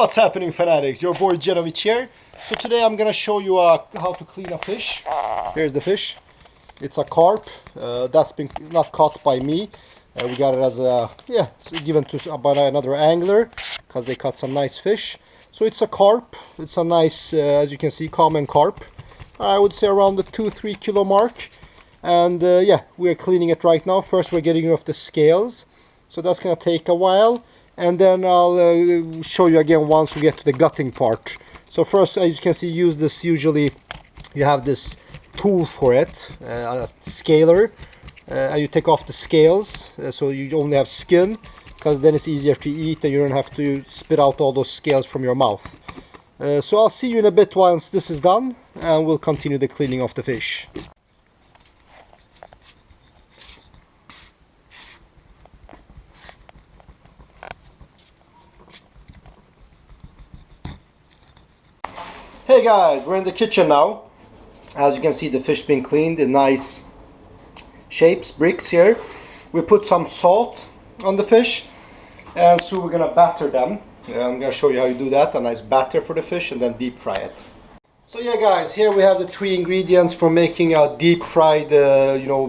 What's happening, fanatics? Your boy Genovic here. So today I'm gonna show you how to clean a fish. Here's the fish. It's a carp. That's been not caught by me. We got it as a it's given to by another angler because they caught some nice fish. So it's a carp. It's a nice, as you can see, common carp. I would say around the 2-3 kilo mark. And yeah, we're cleaning it right now. First, we're getting rid of the scales. So that's gonna take a while. And then I'll show you again once we get to the gutting part. So first, as you can see, use this. Usually you have this tool for it, a scaler, and you take off the scales, so you only have skin, because then it's easier to eat and you don't have to spit out all those scales from your mouth. So I'll see you in a bit once this is done, and we'll continue the cleaning of the fish. Hey guys, we're in the kitchen now. As you can see, the fish being cleaned in nice shapes, bricks here. We put some salt on the fish, and so we're gonna batter them. I'm gonna show you how you do that, a nice batter for the fish, and then deep fry it. So yeah guys, here we have the 3 ingredients for making a deep fried,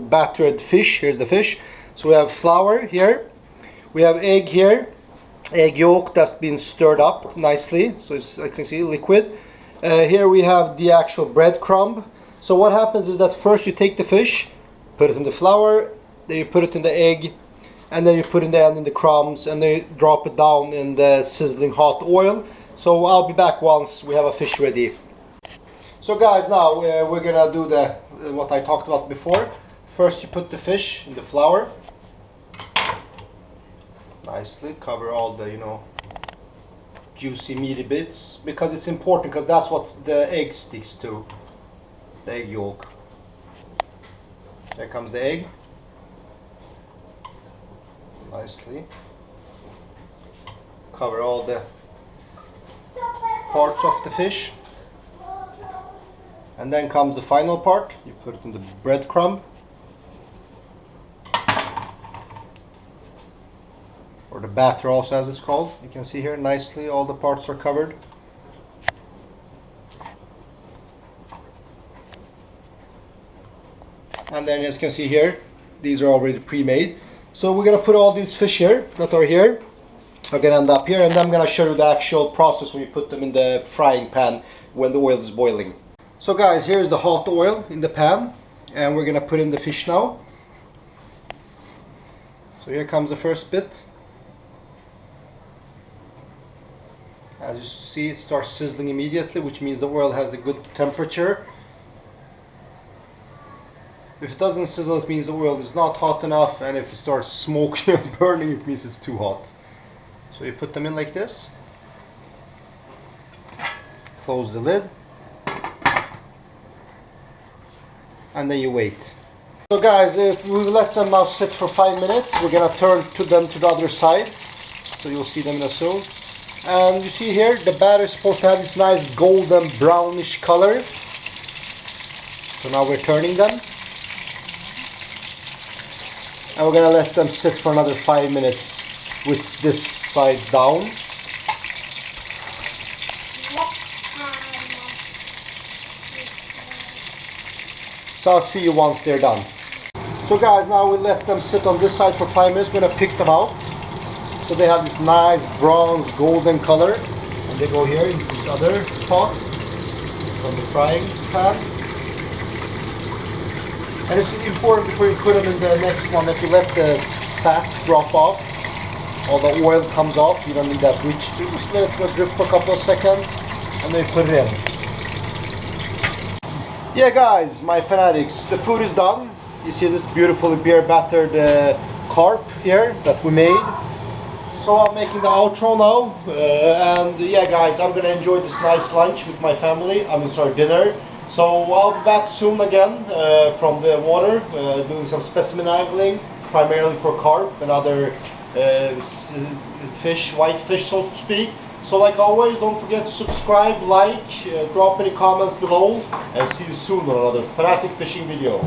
battered fish. Here's the fish. So we have flour here, we have egg here, egg yolk that's been stirred up nicely, so it's, like you can see, liquid. Here we have the actual breadcrumb. So what happens is that first you take the fish, put it in the flour, then you put it in the egg, and then you put it in the crumbs, and then you drop it down in the sizzling hot oil. So I'll be back once we have a fish ready. So guys, now we're gonna do what I talked about before. First you put the fish in the flour. Nicely cover all the, juicy meaty bits, because it's important, because that's what the egg sticks to, the egg yolk. There comes the egg, nicely cover all the parts of the fish, and then comes the final part. You put it in the breadcrumb, or the batter also, as it's called. You can see here nicely all the parts are covered. And then, as you can see here, these are already pre-made. So we're gonna put all these fish here that are here, are gonna end up here, and then I'm gonna show you the actual process when you put them in the frying pan when the oil is boiling. So guys, here's the hot oil in the pan, and we're gonna put in the fish now. So here comes the first bit. As you see, it starts sizzling immediately, which means the oil has the good temperature. If it doesn't sizzle, it means the oil is not hot enough, and if it starts smoking and burning, it means it's too hot. So you put them in like this, close the lid, and then you wait. So guys, if we let them now sit for 5 minutes, we're gonna turn them to the other side, so you'll see them in a soon. And you see here, the batter is supposed to have this nice golden brownish color. So now we're turning them. And we're gonna let them sit for another 5 minutes with this side down. So I'll see you once they're done. So guys, now we let them sit on this side for 5 minutes. We're gonna pick them out. So they have this nice bronze golden color, and they go here into this other pot from the frying pan. And it's important before you put them in the next one that you let the fat drop off. All the oil comes off. You don't need that rich. So you just let it drip for a couple of seconds, and then you put it in. Yeah guys, my fanatics, the food is done. You see this beautifully beer battered carp here that we made. So I'm making the outro now, and yeah guys, I'm gonna enjoy this nice lunch with my family. Dinner. So I'll be back soon again from the water, doing some specimen angling, primarily for carp and other fish, white fish so to speak. So like always, don't forget to subscribe, like, drop any comments below, and see you soon on another fanatic fishing video.